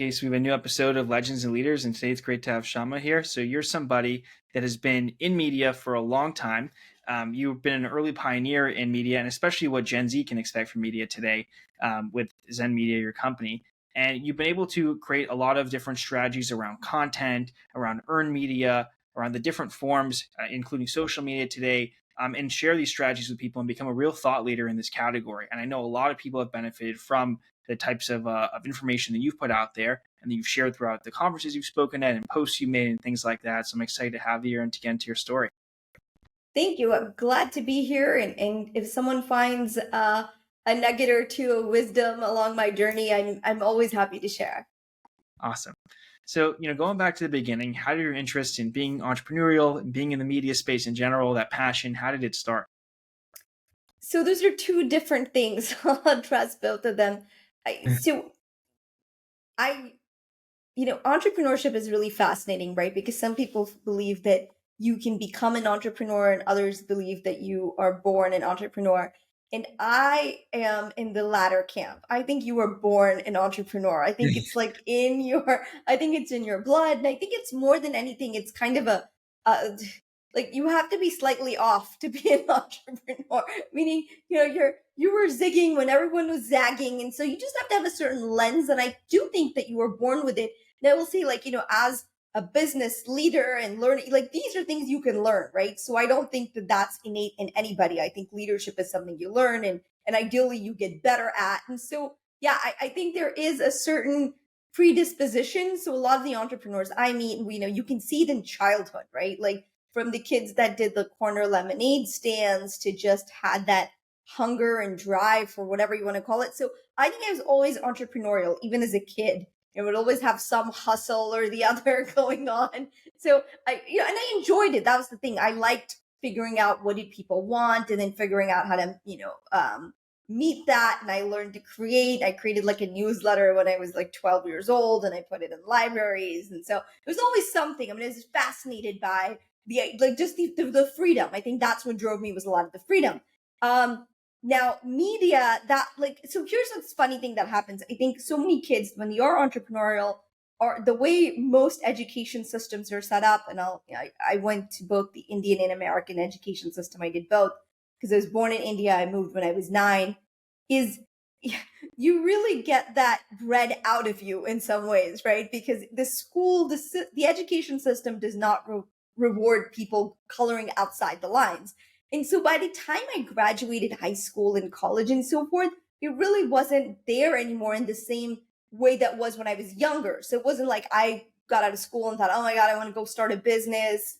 Okay, so we have a new episode of Legends and Leaders, and today it's great to have Shama here. So you're somebody that has been in media for a long time. You've been an early pioneer in media, and especially what Gen Z can expect from media today with Zen Media, your company. And you've been able to create a lot of different strategies around content, around earned media, around the different forms, including social media today, and share these strategies with people and become a real thought leader in this category. And I know a lot of people have benefited from the types of information that you've put out there and that you've shared throughout the conferences you've spoken at and posts you made and things like that. So I'm excited to have you here and to get into your story. Thank you. I'm glad to be here. And if someone finds a nugget or two of wisdom along my journey, I'm always happy to share. Awesome. So, going back to the beginning, how did your interest in being entrepreneurial and being in the media space in general, that passion, how did it start? So those are two different things. I'll address both of them. So I, entrepreneurship is really fascinating, right? Because some people believe that you can become an entrepreneur and others believe that you are born an entrepreneur. And I am in the latter camp. I think you were born an entrepreneur. I think it's like I think it's in your blood. And I think it's more than anything, it's kind of a like you have to be slightly off to be an entrepreneur, meaning, you were zigging when everyone was zagging. And so you just have to have a certain lens. And I do think that you were born with it. And I will say, like, as a business leader and learning, like these are things you can learn, right? So I don't think that that's innate in anybody. I think leadership is something you learn and ideally you get better at. And so, yeah, I think there is a certain predisposition. So a lot of the entrepreneurs I meet, you can see it in childhood, right? Like from the kids that did the corner lemonade stands to just had that hunger and drive for whatever you want to call it. So I think I was always entrepreneurial, even as a kid. It would always have some hustle or the other going on. So and I enjoyed it. That was the thing. I liked figuring out what did people want and then figuring out how to, meet that. And I learned to create. I created like a newsletter when I was like 12 years old and I put it in libraries. And so it was always something. I mean, I was fascinated by the freedom. I think that's what drove me was a lot of the freedom. Now media so here's what's funny thing that happens. I think so many kids when you are entrepreneurial or the way most education systems are set up, and I went to both the Indian and American education system. I did both because I was born in India. I moved when I was 9. Is you really get that bred out of you in some ways, right? Because the education system does not reward people coloring outside the lines. And so by the time I graduated high school and college and so forth, it really wasn't there anymore in the same way that was when I was younger. So it wasn't like I got out of school and thought, oh my God, I want to go start a business.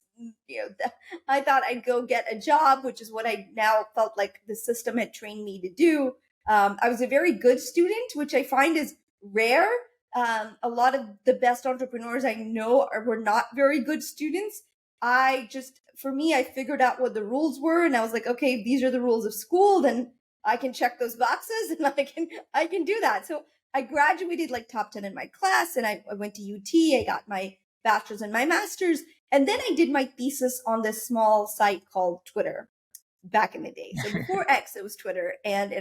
I thought I'd go get a job, which is what I now felt like the system had trained me to do. I was a very good student, which I find is rare. A lot of the best entrepreneurs I know were not very good students. For me, I figured out what the rules were and I was like, okay, if these are the rules of school, then I can check those boxes and I can do that. So I graduated like top 10 in my class and I went to UT. I got my bachelor's and my master's. And then I did my thesis on this small site called Twitter back in the day. So before X, it was Twitter. And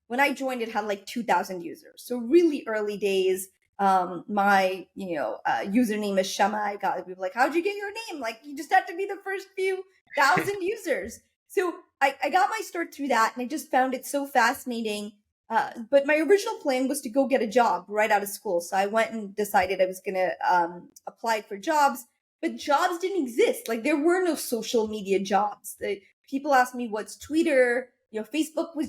when I joined, it had like 2,000 users. So really early days. My username is Shama. I got people like, how'd you get your name? Like you just had to be the first few thousand users. So I got my start through that and I just found it so fascinating. But my original plan was to go get a job right out of school. So I went and decided I was going to apply for jobs, but jobs didn't exist. Like there were no social media jobs. People asked me what's Twitter. Facebook was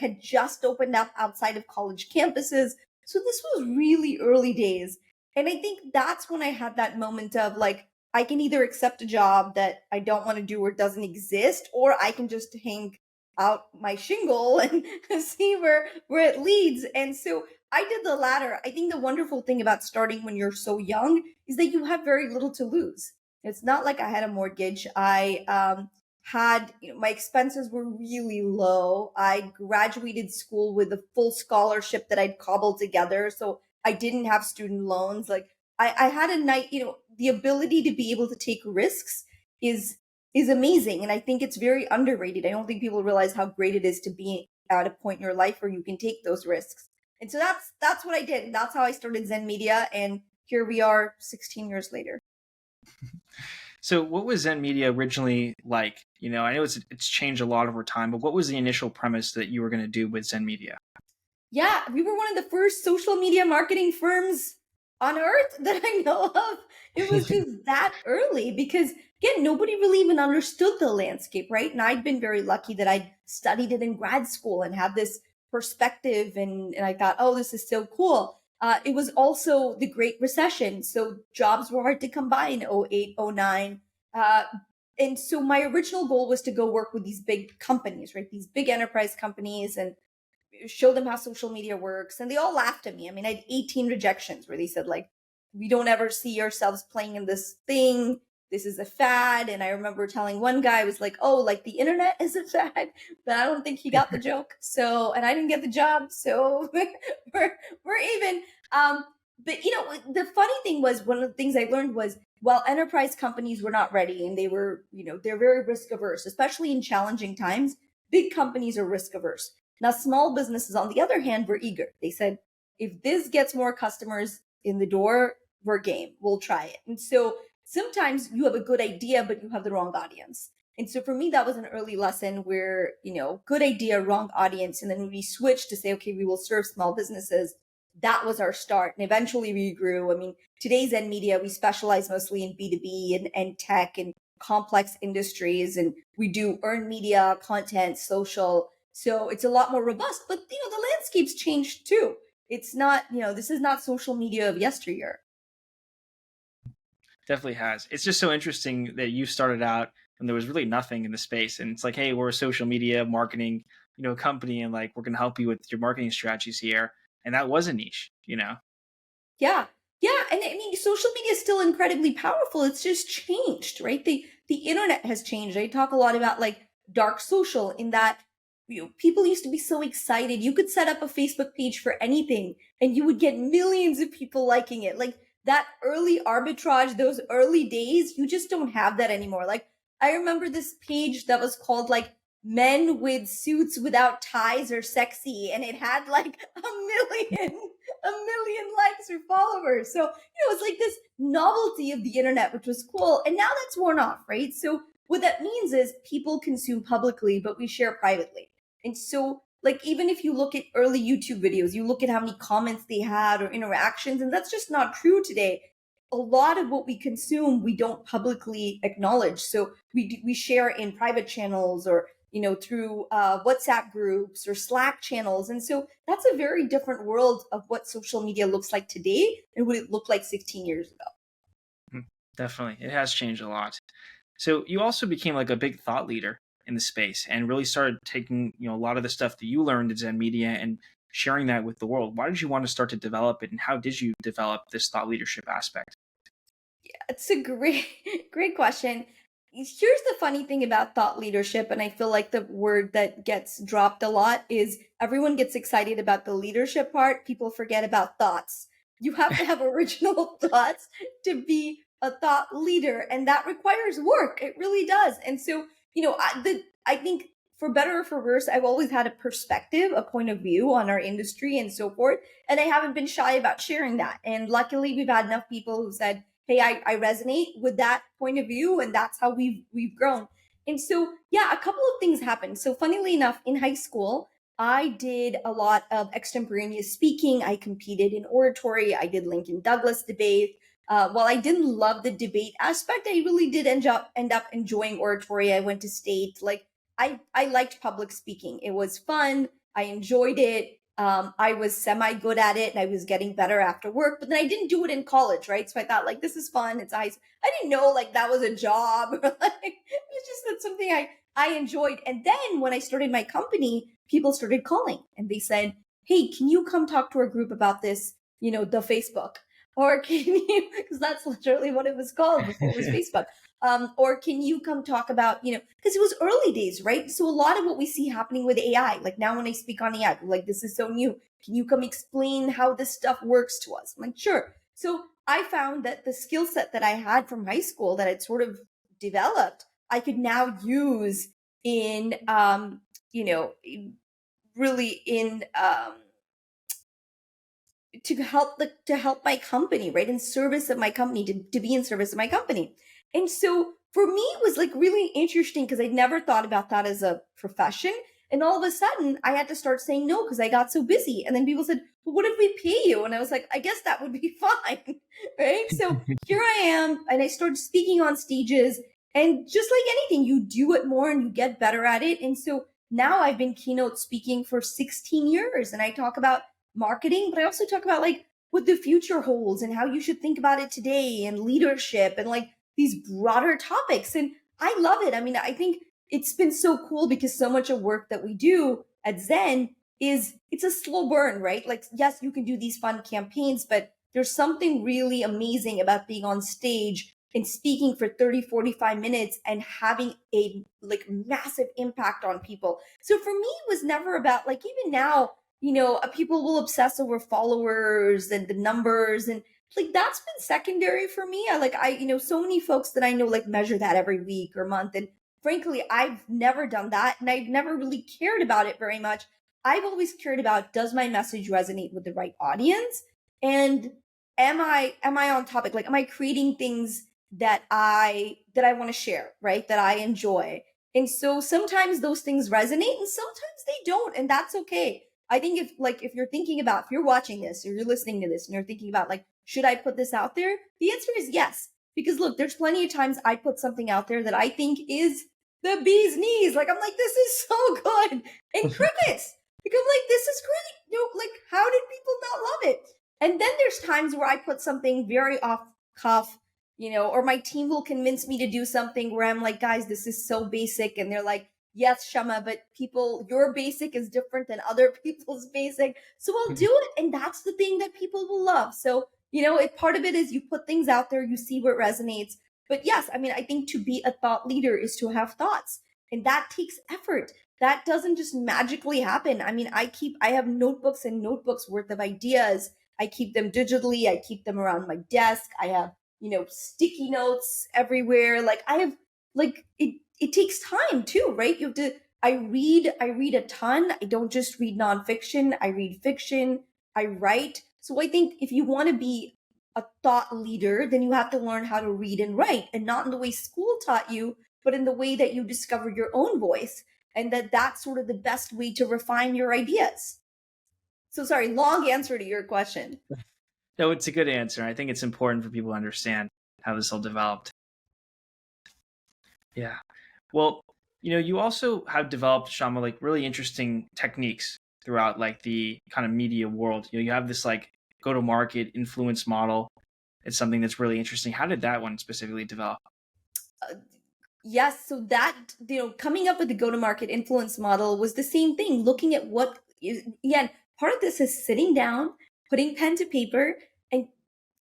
had just opened up outside of college campuses. So this was really early days. And I think that's when I had that moment of like, I can either accept a job that I don't want to do or doesn't exist, or I can just hang out my shingle and see where it leads. And so I did the latter. I think the wonderful thing about starting when you're so young is that you have very little to lose. It's not like I had a mortgage. I had, my expenses were really low. I graduated school with a full scholarship that I'd cobbled together. So I didn't have student loans. Like I had a night, the ability to be able to take risks is amazing. And I think it's very underrated. I don't think people realize how great it is to be at a point in your life where you can take those risks. And so that's what I did. That's how I started Zen Media, and here we are 16 years later. So, what was Zen Media originally like? I know it's changed a lot over time, but what was the initial premise that you were going to do with Zen Media? Yeah, we were one of the first social media marketing firms on earth that I know of. It was just that early because, again, nobody really even understood the landscape, right? And I'd been very lucky that I'd studied it in grad school and had this perspective, and I thought, oh, this is so cool. It was also the Great Recession, so jobs were hard to come by in 08, 09. And so my original goal was to go work with these big companies, right? These big enterprise companies, and show them how social media works. And they all laughed at me. I mean, I had 18 rejections where they said, like, we don't ever see ourselves playing in this thing. This is a fad. And I remember telling one guy, I was like, oh, like the internet is a fad, but I don't think he got the joke. So, and I didn't get the job. So we're even. But the funny thing was, one of the things I learned was, while enterprise companies were not ready and they were, they're very risk averse, especially in challenging times, big companies are risk averse. Now, small businesses, on the other hand, were eager. They said, if this gets more customers in the door, we're game. We'll try it. And so sometimes you have a good idea, but you have the wrong audience. And so for me, that was an early lesson where, good idea, wrong audience. And then when we switched to say, okay, we will serve small businesses, that was our start. And eventually we grew. I mean, today's Zen Media, we specialize mostly in B2B and tech and complex industries. And we do earned media, content, social. So it's a lot more robust, but the landscape's changed too. It's not, this is not social media of yesteryear. Definitely has. It's just so interesting that you started out when there was really nothing in the space, and it's like, hey, we're a social media marketing, company, and like we're going to help you with your marketing strategies here, and that was a niche. Yeah. Yeah. And I mean, social media is still incredibly powerful. It's just changed, right? The internet has changed. I talk a lot about like dark social, in that people used to be so excited. You could set up a Facebook page for anything and you would get millions of people liking it. Like that early arbitrage, those early days, you just don't have that anymore. Like I remember this page that was called like Men with Suits Without Ties Are Sexy, and it had like a million likes or followers. So, it's like this novelty of the internet, which was cool. And now that's worn off, right? So what that means is people consume publicly, but we share privately. And so, like, even if you look at early YouTube videos, you look at how many comments they had or interactions, and that's just not true today. A lot of what we consume, we don't publicly acknowledge. So we share in private channels, or through WhatsApp groups or Slack channels. And so that's a very different world of what social media looks like today and what it looked like 16 years ago. Definitely, it has changed a lot. So you also became like a big thought leader in the space, and really started taking a lot of the stuff that you learned at Zen Media and sharing that with the world. Why did you want to start to develop it, and how did you develop this thought leadership aspect? It's a great, great question. Here's the funny thing about thought leadership, and I feel like the word that gets dropped a lot is everyone gets excited about the leadership part. People forget about thoughts. You have to have original thoughts to be a thought leader, and that requires work. It really does. And so, I think for better or for worse, I've always had a perspective, a point of view on our industry and so forth. And I haven't been shy about sharing that. And luckily, we've had enough people who said, hey, I resonate with that point of view, and that's how we've grown. And so, yeah, a couple of things happened. So, funnily enough, in high school, I did a lot of extemporaneous speaking. I competed in oratory. I did Lincoln Douglas debate. While I didn't love the debate aspect, I really did end up enjoying oratory. I went to state. Like I liked public speaking. It was fun. I enjoyed it. I was semi good at it, and I was getting better after work, but then I didn't do it in college, right? So I thought, like, this is fun. It's ice. I didn't know like that was a job, or like it was just that something I enjoyed. And then when I started my company, people started calling and they said, hey, can you come talk to our group about this, the Facebook? Or can you, because that's literally what it was called before it was Facebook. Or can you come talk about, because it was early days, right? So a lot of what we see happening with AI, like now when I speak on AI, like this is so new. Can you come explain how this stuff works to us? I'm like, sure. So I found that the skill set that I had from high school that I'd sort of developed, I could now use in, really in to help my company, right, in service of my company, to be in service of my company. And so for me it was like really interesting because I'd never thought about that as a profession. And all of a sudden I had to start saying no because I got so busy. And then people said, well, what if we pay you? And I was like, I guess that would be fine. Right. So here I am, and I started speaking on stages. And just like anything, you do it more and you get better at it. And so now I've been keynote speaking for 16 years, and I talk about marketing, but I also talk about like what the future holds and how you should think about it today, and leadership, and like these broader topics. And I love it. I mean, I think it's been so cool because so much of work that we do at Zen it's a slow burn, right? Like, yes, you can do these fun campaigns, but there's something really amazing about being on stage and speaking for 30, 45 minutes and having a like massive impact on people. So for me, it was never about, like, even now, people will obsess over followers and the numbers, and like that's been secondary for me. So many folks that I know like measure that every week or month. And frankly, I've never done that, and I've never really cared about it very much. I've always cared about, does my message resonate with the right audience? And am I on topic? Like, am I creating things that I want to share, right? That I enjoy. And so sometimes those things resonate and sometimes they don't, and that's okay. I think if you're thinking about, if you're watching this or you're listening to this and you're thinking about like, should I put this out there? The answer is yes. Because look, there's plenty of times I put something out there that I think is the bee's knees. Like, I'm like, this is so good. And crickets. Like, I'm like, this is great. Like, how did people not love it? And then there's times where I put something very off cuff, or my team will convince me to do something where I'm like, guys, this is so basic. And they're like, yes, Shama, but your basic is different than other people's basic. So I'll do it. And that's the thing that people will love. So, part of it is you put things out there, you see what resonates. But yes, I mean, I think to be a thought leader is to have thoughts, and that takes effort. That doesn't just magically happen. I mean, I have notebooks and notebooks worth of ideas. I keep them digitally. I keep them around my desk. I have sticky notes everywhere. Like, I have, like, it takes time too, right? I read a ton. I don't just read nonfiction. I read fiction. I write. So I think if you want to be a thought leader, then you have to learn how to read and write, and not in the way school taught you, but in the way that you discover your own voice. And that's sort of the best way to refine your ideas. So sorry, long answer to your question. No, it's a good answer. I think it's important for people to understand how this all developed. Yeah. Well, you also have developed, Shama, like really interesting techniques throughout like the kind of media world. You have this like go-to-market influence model. It's something that's really interesting. How did that one specifically develop? Yes, so that, coming up with the go-to-market influence model was the same thing, looking at what is, again, part of this is sitting down, putting pen to paper, and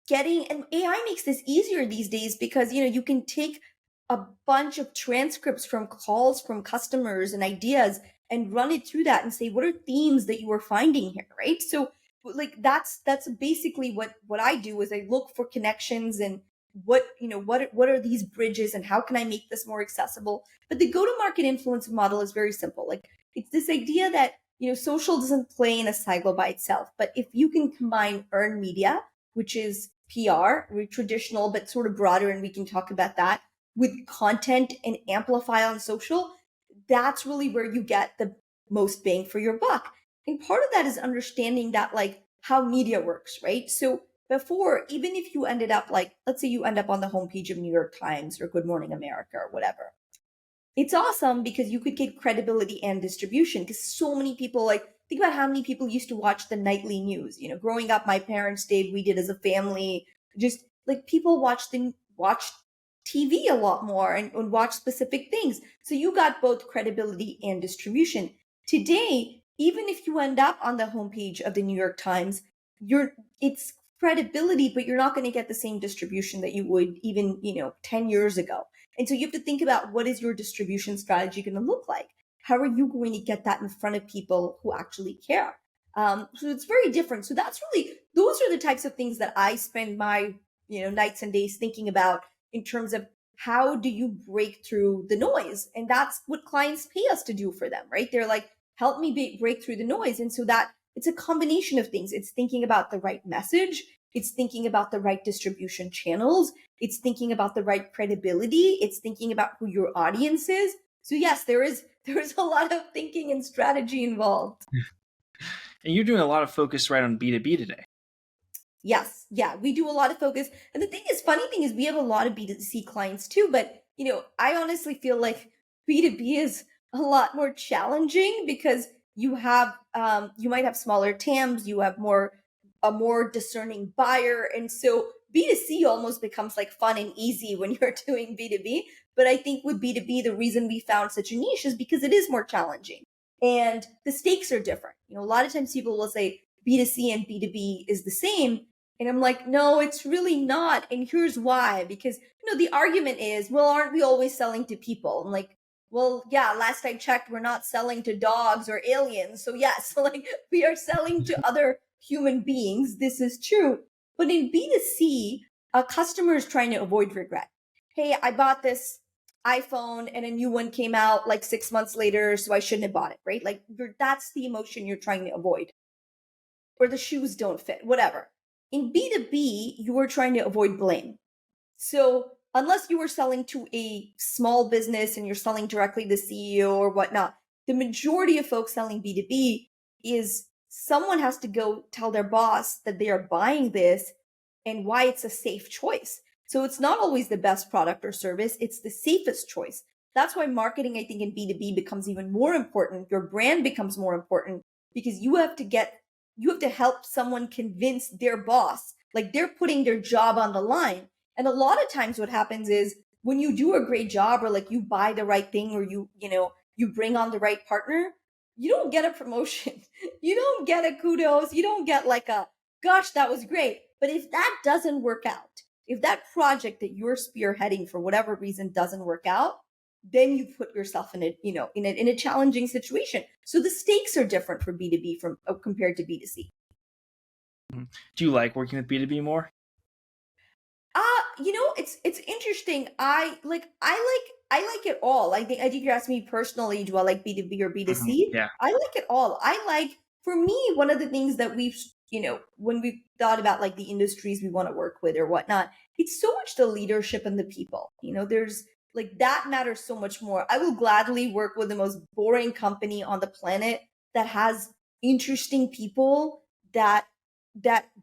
and AI makes this easier these days because, you can take a bunch of transcripts from calls from customers and ideas and run it through that and say, what are themes that you are finding here, right? So like that's basically what I do is I look for connections and what are these bridges and how can I make this more accessible. But the go to market influence model is very simple. Like, it's this idea that social doesn't play in a silo by itself, but if you can combine earned media, which is PR, traditional but sort of broader, and we can talk about that, with content and amplify on social, that's really where you get the most bang for your buck. And part of that is understanding that, like, how media works, right? So before, even if you ended up, like, let's say you end up on the homepage of New York Times or Good Morning America or whatever, it's awesome because you could get credibility and distribution, because so many people, like, think about how many people used to watch the nightly news. Growing up, my parents did, we did as a family. Just like, people watch TV a lot more and watch specific things. So you got both credibility and distribution. Today, even if you end up on the homepage of the New York Times, it's credibility, but you're not going to get the same distribution that you would even, 10 years ago. And so you have to think about, what is your distribution strategy going to look like? How are you going to get that in front of people who actually care? So it's very different. So those are the types of things that I spend my, nights and days thinking about, in terms of how do you break through the noise? And that's what clients pay us to do for them, right? They're like, help me break through the noise. And so that It's a combination of things. It's thinking about the right message. It's thinking about the right distribution channels. It's thinking about the right credibility. It's thinking about who your audience is. So yes, there is a lot of thinking and strategy involved. And you're doing a lot of focus right on B2B today. Yes, yeah, we do a lot of focus. And the thing is, funny thing is, we have a lot of B2C clients too. But, I honestly feel like B2B is a lot more challenging because you might have smaller TAMs, you have a more discerning buyer. And so B2C almost becomes like fun and easy when you're doing B2B. But I think with B2B, the reason we found such a niche is because it is more challenging and the stakes are different. A lot of times people will say B2C and B2B is the same, and I'm like, no, it's really not. And here's why. Because, the argument is, well, aren't we always selling to people? I'm like, well, yeah, last I checked, we're not selling to dogs or aliens. So yes, like we are selling to other human beings. This is true. But in B2C, a customer is trying to avoid regret. Hey, I bought this iPhone and a new one came out like 6 months later, so I shouldn't have bought it, right? Like that's the emotion you're trying to avoid. Or the shoes don't fit, whatever. In B2B, you are trying to avoid blame. So unless you are selling to a small business and you're selling directly to the CEO or whatnot, the majority of folks selling B2B is someone has to go tell their boss that they are buying this and why it's a safe choice. So it's not always the best product or service, it's the safest choice. That's why marketing, I think, in B2B becomes even more important. Your brand becomes more important because you have to help someone convince their boss, like they're putting their job on the line. And a lot of times what happens is when you do a great job or like you buy the right thing or you bring on the right partner, you don't get a promotion. You don't get a kudos. You don't get like a, gosh, that was great. But if that doesn't work out, if that project that you're spearheading for whatever reason doesn't work out, then you put yourself in a challenging situation. So the stakes are different for B2B from compared to B2C. Mhm. Do you like working with B2B more? It's interesting. I like it all. I think you're asking me personally, do I like B2B or B2C? Yeah. I like it all. For me, one of the things that when we've thought about like the industries we want to work with or whatnot, it's so much the leadership and the people. There's like that matters so much more. I will gladly work with the most boring company on the planet that has interesting people that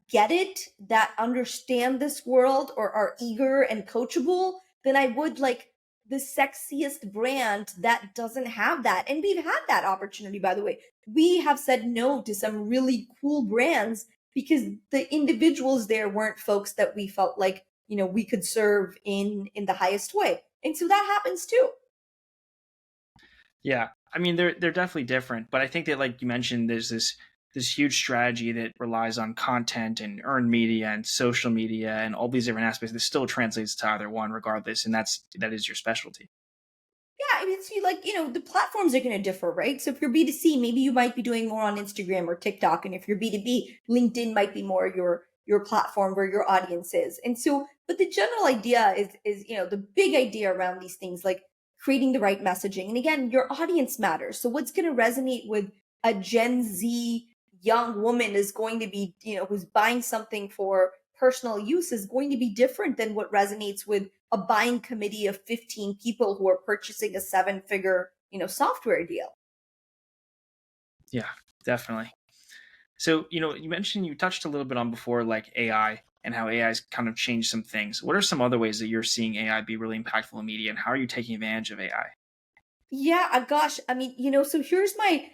get it, that understand this world or are eager and coachable, than I would like the sexiest brand that doesn't have that. And we've had that opportunity, by the way. We have said no to some really cool brands because the individuals there weren't folks that we felt like, we could serve in the highest way. And so that happens too. Yeah. I mean, they're definitely different, but I think that, like you mentioned, there's this huge strategy that relies on content and earned media and social media and all these different aspects that still translates to either one regardless, and that is your specialty. Yeah, I mean, see, like, the platforms are going to differ, right? So if you're B2C, maybe you might be doing more on Instagram or TikTok. And if you're B2B, LinkedIn might be more your platform where your audience is. And so, but the general idea is, the big idea around these things, like creating the right messaging. And again, your audience matters. So what's going to resonate with a Gen Z young woman is going to be, who's buying something for personal use is going to be different than what resonates with a buying committee of 15 people who are purchasing a seven-figure, software deal. Yeah, definitely. So, you mentioned, you touched a little bit on before, like AI and how AI's kind of changed some things. What are some other ways that you're seeing AI be really impactful in media, and how are you taking advantage of AI? Yeah, gosh, I mean, so here's my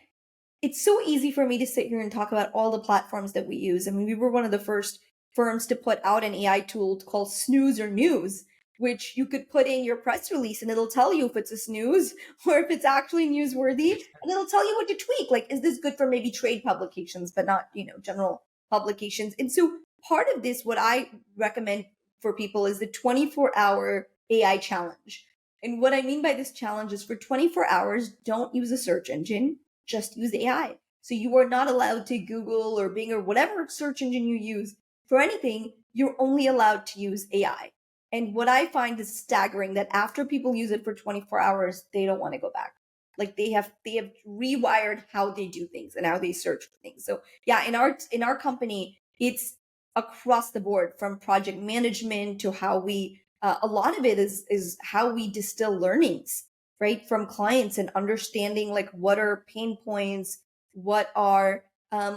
it's so easy for me to sit here and talk about all the platforms that we use. I mean, we were one of the first firms to put out an AI tool called Snooze or News, which you could put in your press release and it'll tell you if it's a snooze or if it's actually newsworthy. And it'll tell you what to tweak. Like, is this good for maybe trade publications, but not, general publications? And so part of this, what I recommend for people is the 24-hour AI challenge. And what I mean by this challenge is for 24 hours, don't use a search engine, just use AI. So you are not allowed to Google or Bing or whatever search engine you use for anything. You're only allowed to use AI. And what I find is staggering that after people use it for 24 hours, they don't want to go back. Like they have rewired how they do things and how they search for things. So yeah, in our company, it's across the board, from project management to how we a lot of it is how we distill learnings, right, from clients, and understanding like what are pain points, what are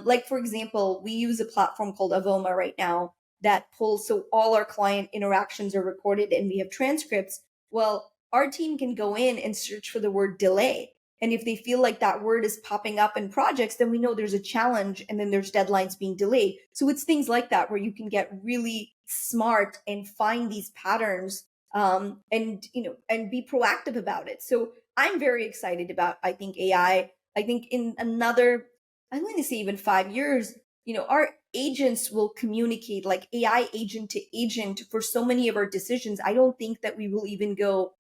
like, for example, we use a platform called Avoma right now that pulls, so all our client interactions are recorded and we have transcripts. Well, our team can go in and search for the word delay. And if they feel like that word is popping up in projects, then we know there's a challenge and then there's deadlines being delayed. So it's things like that where you can get really smart and find these patterns, and and be proactive about it. So I'm very excited about, I think, AI. I think in another, I'm going to say even 5 years, our agents will communicate like AI agent to agent for so many of our decisions. I don't think that we will even go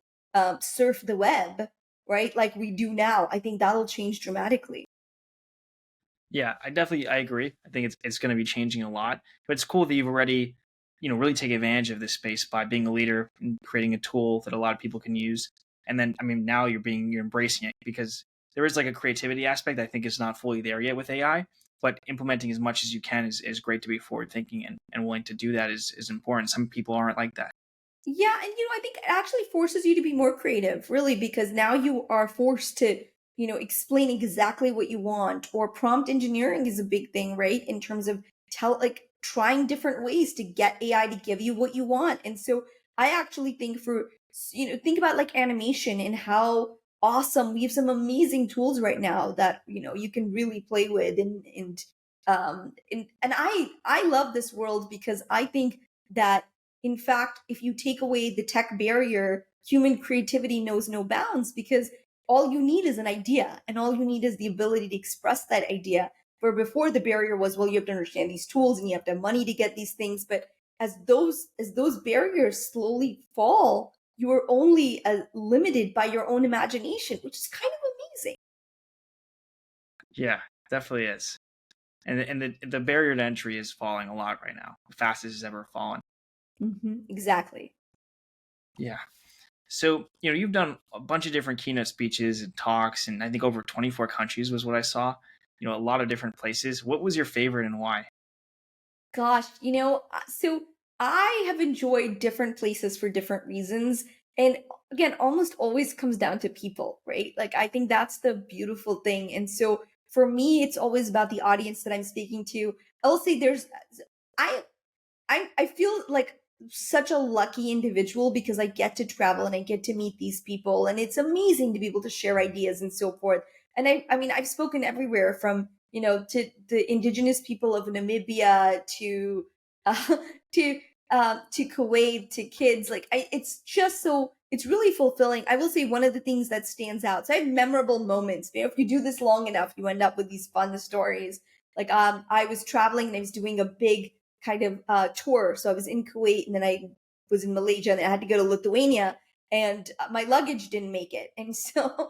surf the web, right? Like we do now. I think that'll change dramatically. Yeah, I agree. I think it's going to be changing a lot. But it's cool that you've already, really taken advantage of this space by being a leader and creating a tool that a lot of people can use. And then, I mean, now you're embracing it, because there is like a creativity aspect that I think is not fully there yet with AI. But implementing as much as you can is great. To be forward thinking and willing to do that is important. Some people aren't like that. Yeah, and I think it actually forces you to be more creative, really, because now you are forced to, explain exactly what you want. Or prompt engineering is a big thing, right? In terms of trying different ways to get AI to give you what you want. And so I actually think think about like animation and how awesome, we have some amazing tools right now that, you can really play with, and I love this world because I think that, in fact, if you take away the tech barrier, human creativity knows no bounds, because all you need is an idea and all you need is the ability to express that idea. Where before the barrier was, well, you have to understand these tools and you have to have money to get these things. But as those barriers slowly fall, you are only limited by your own imagination, which is kind of amazing. Yeah, definitely is. And the barrier to entry is falling a lot right now, the fastest it's ever fallen. Exactly. Yeah. So, you've done a bunch of different keynote speeches and talks, and I think over 24 countries was what I saw, a lot of different places. What was your favorite and why? Gosh, so I have enjoyed different places for different reasons. And again, almost always comes down to people, right? Like, I think that's the beautiful thing. And so for me, it's always about the audience that I'm speaking to. I'll say I, I feel like such a lucky individual because I get to travel and I get to meet these people, and it's amazing to be able to share ideas and so forth. And I mean, I've spoken everywhere from, to the indigenous people of Namibia to uh, to to Kuwait, to kids. Like, it's just so, it's really fulfilling. I will say one of the things that stands out. So I have memorable moments. If you do this long enough, you end up with these fun stories. Like, I was traveling and I was doing a big kind of tour. So I was in Kuwait and then I was in Malaysia and I had to go to Lithuania, and my luggage didn't make it. And so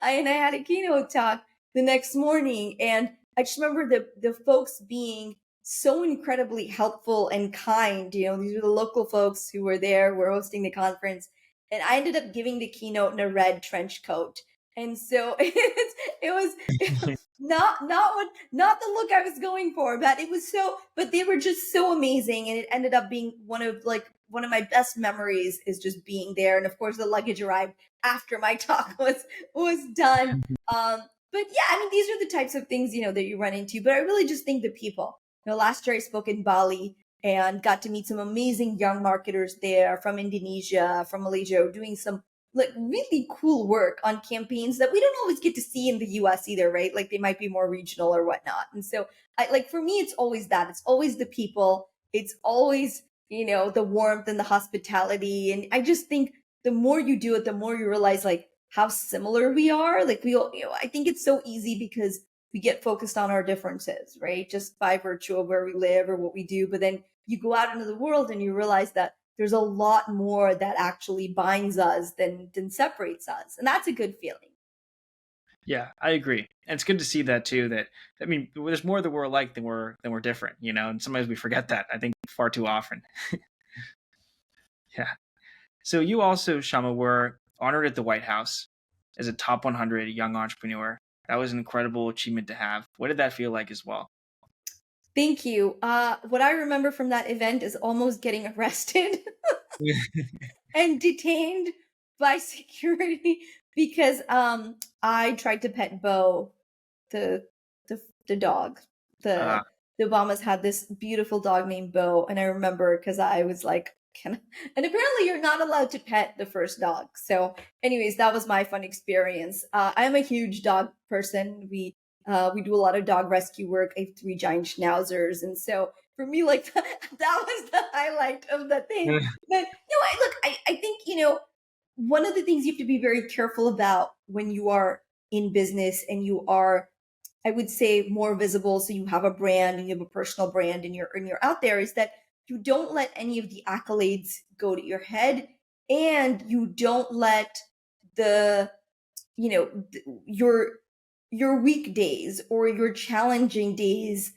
I had a keynote talk the next morning, and I just remember the folks being so incredibly helpful and kind. These were the local folks who were there, were hosting the conference, and I ended up giving the keynote in a red trench coat. And so it was not the look I was going for, but it was so, but they were just so amazing, and it ended up being one of my best memories, is just being there. And of course the luggage arrived after my talk was done. um but yeah, I mean, these are the types of things, that you run into. But I really just think the people. Last year I spoke in Bali and got to meet some amazing young marketers there from Indonesia, from Malaysia, doing some like really cool work on campaigns that we don't always get to see in the US either, right? Like, they might be more regional or whatnot. And so I like, for me, it's always that. It's always the people. It's always, the warmth and the hospitality. And I just think the more you do it, the more you realize like how similar we are. Like, we all, I think it's so easy because we get focused on our differences, right? Just by virtue of where we live or what we do. But then you go out into the world and you realize that there's a lot more that actually binds us than separates us. And that's a good feeling. Yeah, I agree. And it's good to see that too. That, I mean, there's more that we're alike than we're different, and sometimes we forget that, I think, far too often. Yeah. So you also, Shama, were honored at the White House, as a top 100 young entrepreneur. That was an incredible achievement to have. What did that feel like as well? Thank you. What I remember from that event is almost getting arrested and detained by security because I tried to pet Bo, the the dog. uh, The Obamas had this beautiful dog named Bo, and I remember because I was like, can I? And apparently you're not allowed to pet the first dog. So, anyways, that was my fun experience. I'm a huge dog person. We do a lot of dog rescue work. I have 3 giant schnauzers, and so for me, like that was the highlight of the thing. But I think one of the things you have to be very careful about when you are in business and you are, I would say, more visible, so you have a brand and you have a personal brand and you're out there, is that you don't let any of the accolades go to your head, and you don't let the your weekdays or your challenging days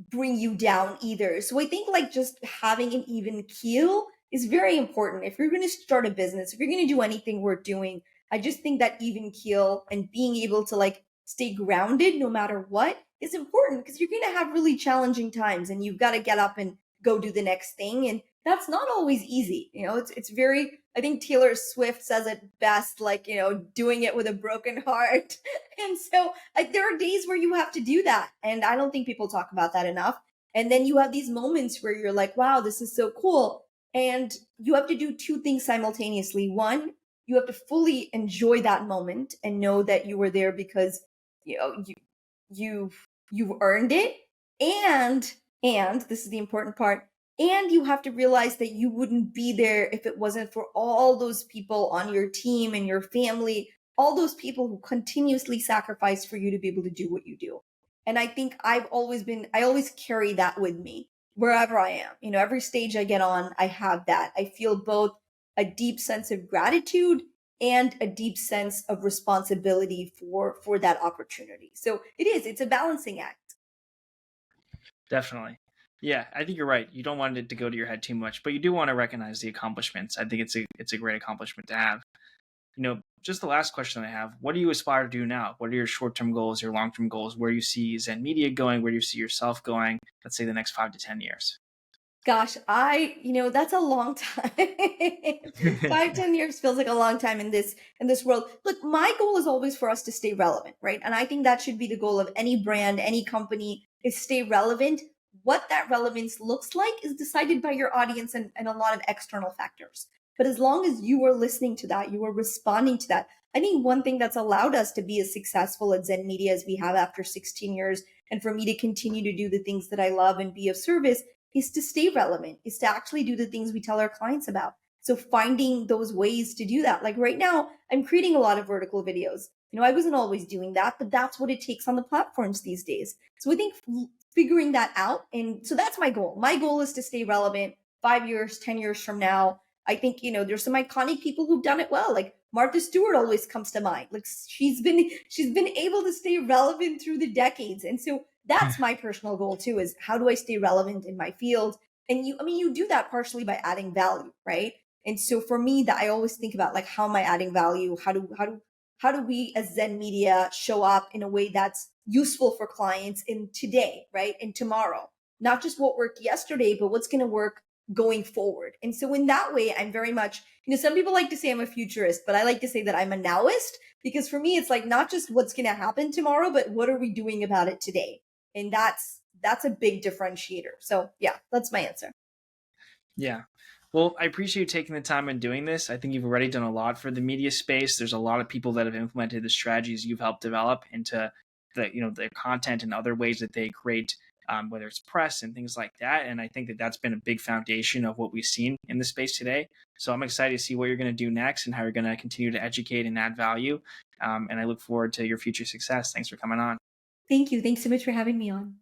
bring you down either. So I think like just having an even keel is very important. If you're going to start a business, if you're going to do anything worth doing, I just think that even keel and being able to like stay grounded no matter what is important, because you're going to have really challenging times and you've got to get up and go do the next thing. And that's not always easy. It's very, I think Taylor Swift says it best, like, doing it with a broken heart. And so like there are days where you have to do that. And I don't think people talk about that enough. And then you have these moments where you're like, wow, this is so cool. And you have to do 2 things simultaneously. One, you have to fully enjoy that moment and know that you were there because you know you you've earned it. And this is the important part, and you have to realize that you wouldn't be there if it wasn't for all those people on your team and your family, all those people who continuously sacrifice for you to be able to do what you do. And I think I always carry that with me wherever I am. Every stage I get on, I have that. I feel both a deep sense of gratitude and a deep sense of responsibility for that opportunity. So it's a balancing act. Definitely. Yeah, I think you're right. You don't want it to go to your head too much, but you do want to recognize the accomplishments. I think it's a great accomplishment to have. Just the last question I have: what do you aspire to do now? What are your short-term goals, your long-term goals? Where do you see Zen Media going? Where do you see yourself going? Let's say the next 5 to 10 years. Gosh, that's a long time. 5, 10 years feels like a long time in this world. Look, my goal is always for us to stay relevant, right? And I think that should be the goal of any brand, any company, is stay relevant. What that relevance looks like is decided by your audience and a lot of external factors. But as long as you are listening to that, you are responding to that. I think one thing that's allowed us to be as successful at Zen Media as we have after 16 years, and for me to continue to do the things that I love and be of service, is to stay relevant, is to actually do the things we tell our clients about. So finding those ways to do that. Like right now, I'm creating a lot of vertical videos. I wasn't always doing that, but that's what it takes on the platforms these days. So I think figuring that out. And so that's my goal. My goal is to stay relevant 5 years, 10 years from now. I think, there's some iconic people who've done it well. Like Martha Stewart always comes to mind. Like she's been able to stay relevant through the decades. And so that's my personal goal too, is how do I stay relevant in my field? And you do that partially by adding value, right? And so for me, that I always think about, like, how am I adding value? How do we as Zen Media show up in a way that's useful for clients in today, right? And tomorrow, not just what worked yesterday, but what's going to work going forward. And so in that way, I'm very much, some people like to say I'm a futurist, but I like to say that I'm a nowist, because for me, it's like not just what's going to happen tomorrow, but what are we doing about it today? And that's a big differentiator. So yeah, that's my answer. Yeah. Well, I appreciate you taking the time and doing this. I think you've already done a lot for the media space. There's a lot of people that have implemented the strategies you've helped develop into the content and other ways that they create, whether it's press and things like that. And I think that that's been a big foundation of what we've seen in the space today. So I'm excited to see what you're going to do next and how you're going to continue to educate and add value. And I look forward to your future success. Thanks for coming on. Thank you. Thanks so much for having me on.